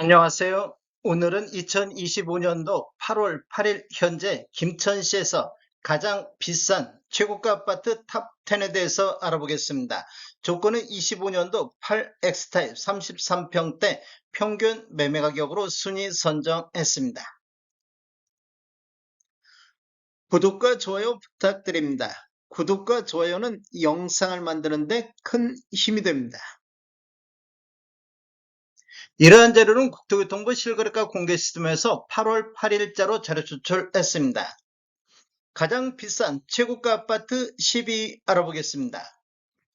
안녕하세요. 오늘은 2025년도 8월 8일 현재 김천시에서 가장 비싼 최고가 아파트 탑 10에 대해서 알아보겠습니다. 조건은 25년도 8X타입 33평대 평균 매매 가격으로 순위 선정했습니다. 구독과 좋아요 부탁드립니다. 구독과 좋아요는 영상을 만드는데 큰 힘이 됩니다. 이러한 자료는 국토교통부 실거래가 공개 시스템에서 8월 8일자로 자료 추출했습니다. 가장 비싼 최고가 아파트 10위 알아보겠습니다.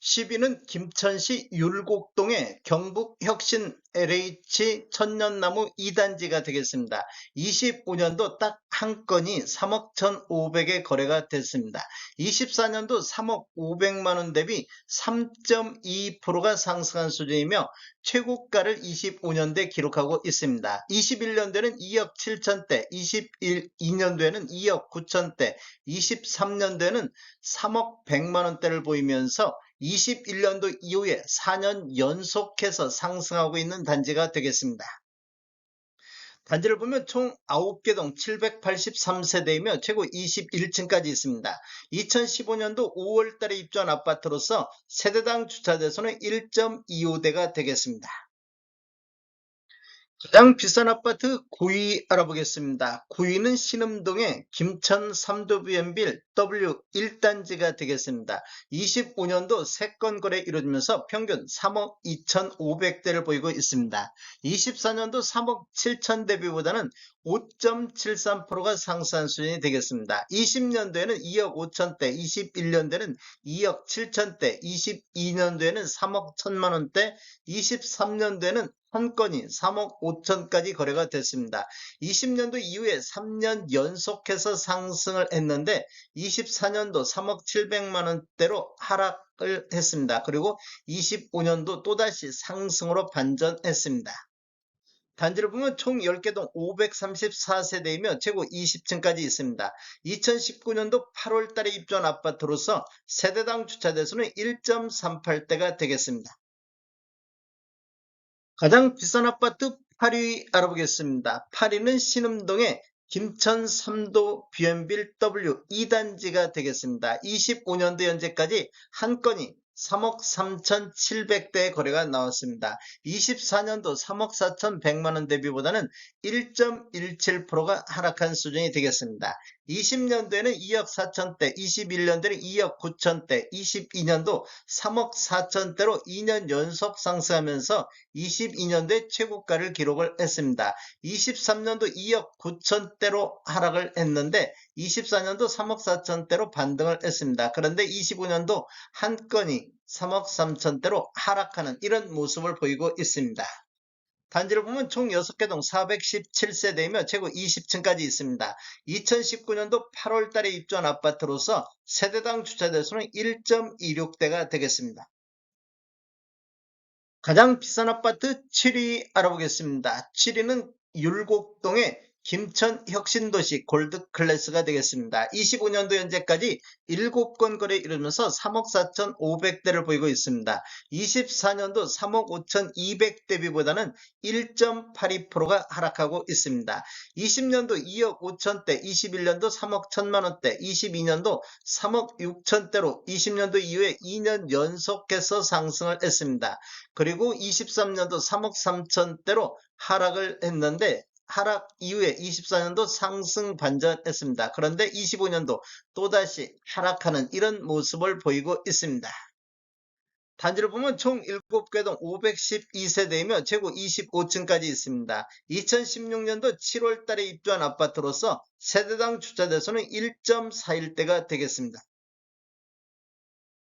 10위는 김천시 율곡동의 경북혁신 LH 천년나무 2단지가 되겠습니다. 25년도 딱 한 건이 3억 1,500에 거래가 됐습니다. 24년도 3억 500만 원 대비 3.2%가 상승한 수준이며 최고가를 25년도에 기록하고 있습니다. 21년도에는 2억 7천대, 22년도에는 2억 9천대, 23년도에는 3억 100만 원대를 보이면서 21년도 이후에 4년 연속해서 상승하고 있는 단지가 되겠습니다. 단지를 보면 총 9개 동 783세대이며 최고 21층까지 있습니다. 2015년도 5월 달에 입주한 아파트로서 세대당 주차대수는 1.25대가 되겠습니다. 가장 비싼 아파트 9위 알아보겠습니다. 9위는 신음동의 김천 3도 뷰앤빌 W1단지가 되겠습니다. 25년도 3건 거래 이루어지면서 평균 3억 2,500대를 보이고 있습니다. 24년도 3억 7천 대비보다는 5.73%가 상승한 수준이 되겠습니다. 20년도에는 2억 5천대, 21년도에는 2억 7천대, 22년도에는 3억 1천만 원대, 23년도에는 한 건이 3억 5천까지 거래가 됐습니다. 20년도 이후에 3년 연속해서 상승을 했는데 24년도 3억 700만 원대로 하락을 했습니다. 그리고 25년도 또다시 상승으로 반전했습니다. 단지를 보면 총 10개 동 534세대이며 최고 20층까지 있습니다. 2019년도 8월 달에 입주한 아파트로서 세대당 주차대수는 1.38대가 되겠습니다. 가장 비싼 아파트 8위 알아보겠습니다. 8위는 신음동의 김천 3도 뷰앤빌 W 2단지가 되겠습니다. 25년도 현재까지 한 건이 3억 3,700대의 거래가 나왔습니다. 24년도 3억 4,100만 원 대비보다는 1.17%가 하락한 수준이 되겠습니다. 20년도에는 2억 4천대, 21년도에는 2억 9천대, 22년도 3억 4천대로 2년 연속 상승하면서 22년도에 최고가를 기록을 했습니다. 23년도 2억 9천대로 하락을 했는데 24년도 3억 4천대로 반등을 했습니다. 그런데 25년도 한 건이 3억 3천대로 하락하는 이런 모습을 보이고 있습니다. 단지를 보면 총 6개 동 417세대이며 최고 20층까지 있습니다. 2019년도 8월 달에 입주한 아파트로서 세대당 주차대수는 1.26대가 되겠습니다. 가장 비싼 아파트 7위 알아보겠습니다. 7위는 율곡동의 김천 혁신도시 골드클래스가 되겠습니다. 25년도 현재까지 7건 거래 이루면서 3억 4,500대를 보이고 있습니다. 24년도 3억 5,200 대비보다는 1.82%가 하락하고 있습니다. 20년도 2억 5천대, 21년도 3억 1천만 원대, 22년도 3억 6천대로 20년도 이후에 2년 연속해서 상승을 했습니다. 그리고 23년도 3억 3천대로 하락을 했는데 하락 이후에 24년도 상승 반전했습니다. 그런데 25년도 또다시 하락하는 이런 모습을 보이고 있습니다. 단지를 보면 총 7개 동 512세대이며 최고 25층까지 있습니다. 2016년도 7월 달에 입주한 아파트로서 세대당 주차대수는 1.41대가 되겠습니다.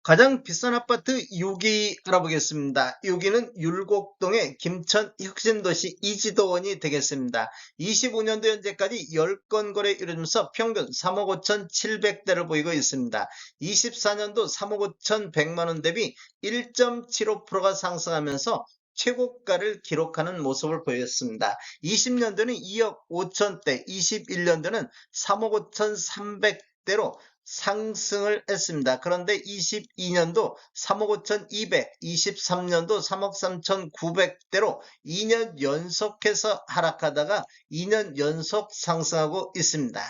가장 비싼 아파트 6위 알아보겠습니다. 6위는 율곡동의 김천 혁신도시 이지도원이 되겠습니다. 25년도 현재까지 10건 거래 이루면서 평균 3억 5,700대를 보이고 있습니다. 24년도 3억 5,100만 원 대비 1.75%가 상승하면서 최고가를 기록하는 모습을 보였습니다. 20년도는 2억 5천대, 21년도는 3억 5,300대로 상승을 했습니다. 그런데 22년도 3억 5,200, 23년도 3억 3,900대로 2년 연속해서 하락하다가 2년 연속 상승하고 있습니다.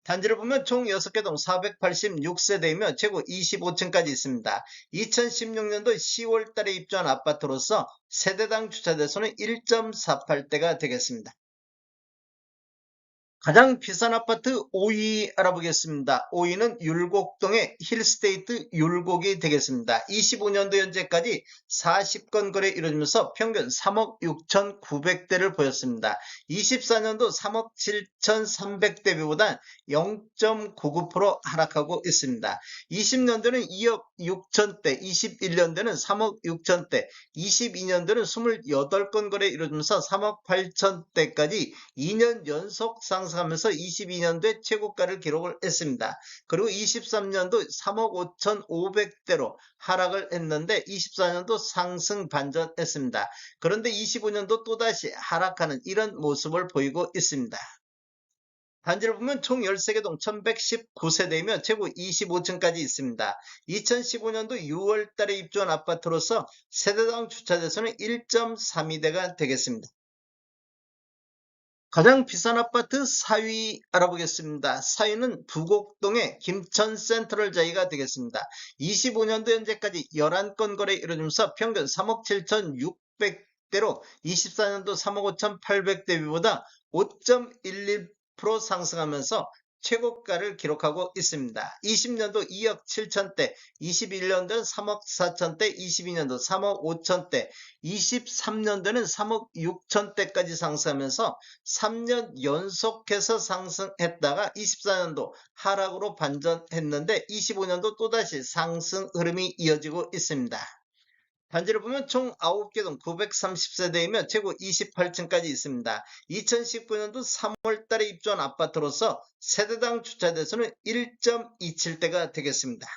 단지를 보면 총 6개 동 486세대이며 최고 25층까지 있습니다. 2016년도 10월 달에 입주한 아파트로서 세대당 주차대수는 1.48대가 되겠습니다. 가장 비싼 아파트 5위 알아보겠습니다. 5위는 율곡동의 힐스테이트 율곡이 되겠습니다. 25년도 현재까지 40건 거래 이루어지면서 평균 3억 6,900대를 보였습니다. 24년도 3억 7,300대 비보다 0.99% 하락하고 있습니다. 20년도는 2억 6천대, 21년도는 3억 6천대, 22년도는 28건 거래 이루어지면서 3억 8천대까지 2년 연속 상승하면서 22년도에 최고가를 기록을 했습니다. 그리고 23년도 3억 5,500대로 하락을 했는데 24년도 상승 반전했습니다. 그런데 25년도 또다시 하락하는 이런 모습을 보이고 있습니다. 단지를 보면 총 13개 동 1119세대이며 최고 25층까지 있습니다. 2015년도 6월 달에 입주한 아파트로서 세대당 주차대수는 1.32대가 되겠습니다. 가장 비싼 아파트 4위 알아보겠습니다. 4위는 부곡동의 김천 센트럴자이가 되겠습니다. 25년도 현재까지 11건 거래 이루어지면서 평균 3억 7,600대로 24년도 3억 5,800대비보다 5.11% 상승하면서 최고가를 기록하고 있습니다. 20년도 2억 7천대, 21년도는 3억 4천대, 22년도 3억 5천대, 23년도는 3억 6천대까지 상승하면서 3년 연속해서 상승했다가 24년도 하락으로 반전했는데 25년도 또다시 상승 흐름이 이어지고 있습니다. 단지를 보면 총 9개 동 930세대이며 최고 28층까지 있습니다. 2019년도 3월 달에 입주한 아파트로서 세대당 주차대수는 1.27대가 되겠습니다.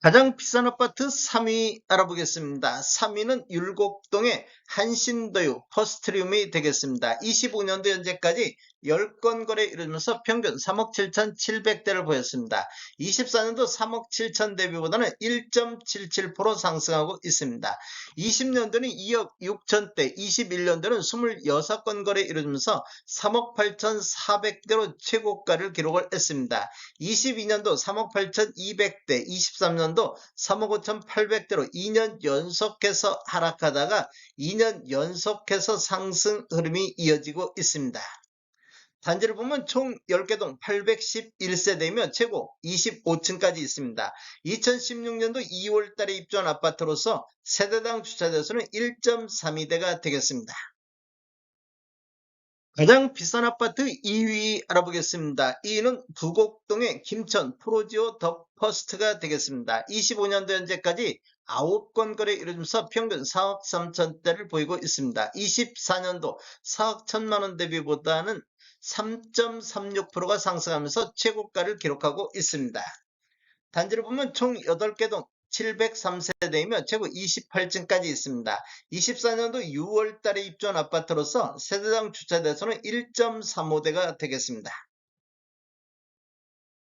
가장 비싼 아파트 3위 알아보겠습니다. 3위는 율곡동의 한신도유 퍼스트리움이 되겠습니다. 25년도 현재까지 10건 거래 이루어지면서 평균 3억 7,700대를 보였습니다. 24년도 3억 7천 대비보다는 1.77% 상승하고 있습니다. 20년도는 2억 6천대, 21년도는 26건 거래 이루어지면서 3억 8,400대로 최고가를 기록을 했습니다. 22년도 3억 8,200대, 23년도 3억 5,800대로 2년 연속해서 하락하다가 2년 연속해서 상승 흐름이 이어지고 있습니다. 단지를 보면 총 10개 동 811세대이며 최고 25층까지 있습니다. 2016년도 2월 달에 입주한 아파트로서 세대당 주차대수는 1.32대가 되겠습니다. 가장 비싼 아파트 2위 알아보겠습니다. 2위는 부곡동의 김천 프로지오 더 퍼스트가 되겠습니다. 25년도 현재까지 9건 거래 이루어지면서 평균 4억 3천대를 보이고 있습니다. 24년도 4억 1천만 원 대비보다는 3.36%가 상승하면서 최고가를 기록하고 있습니다. 단지를 보면 총 8개 동 703세대이며 최고 28층까지 있습니다. 24년도 6월 달에 입주한 아파트로서 세대당 주차대수는 1.35대가 되겠습니다.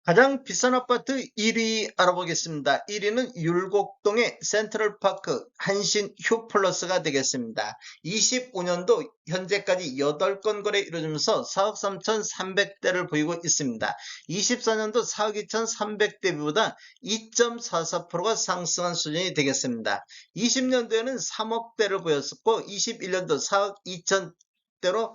가장 비싼 아파트 1위 알아보겠습니다. 1위는 율곡동의 센트럴파크 한신 휴플러스가 되겠습니다. 25년도 현재까지 8건 거래 이루어지면서 4억 3,300대를 보이고 있습니다. 24년도 4억 2,300대보다 2.44%가 상승한 수준이 되겠습니다. 20년도에는 3억대를 보였었고 21년도 4억 2천대로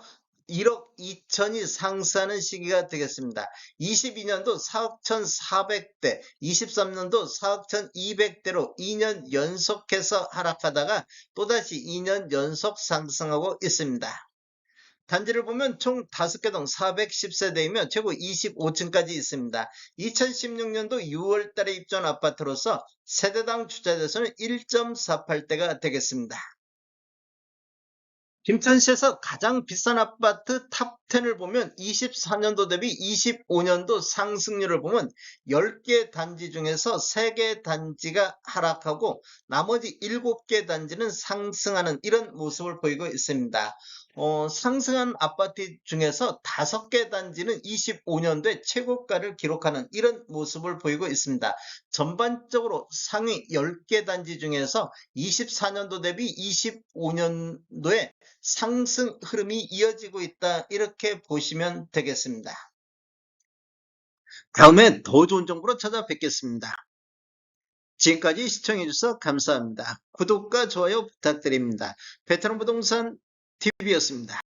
1억 2천이 상승하는 시기가 되겠습니다. 22년도 4억 1,400대, 23년도 4억 1,200대로 2년 연속해서 하락하다가 또다시 2년 연속 상승하고 있습니다. 단지를 보면 총 5개 동 410세대이며 최고 25층까지 있습니다. 2016년도 6월 달에 입주한 아파트로서 세대당 주차대수는 1.48대가 되겠습니다. 김천시에서 가장 비싼 아파트 탑 탑10을 보면 24년도 대비 25년도 상승률을 보면 10개 단지 중에서 3개 단지가 하락하고 나머지 7개 단지는 상승하는 이런 모습을 보이고 있습니다. 상승한 아파트 중에서 5개 단지는 25년도에 최고가를 기록하는 이런 모습을 보이고 있습니다. 전반적으로 상위 10개 단지 중에서 24년도 대비 25년도에 상승 흐름이 이어지고 있다, 이렇게 보시면 되겠습니다. 다음에 더 좋은 정보로 찾아뵙겠습니다. 지금까지 시청해주셔서 감사합니다. 구독과 좋아요 부탁드립니다. 베테랑 부동산 TV였습니다.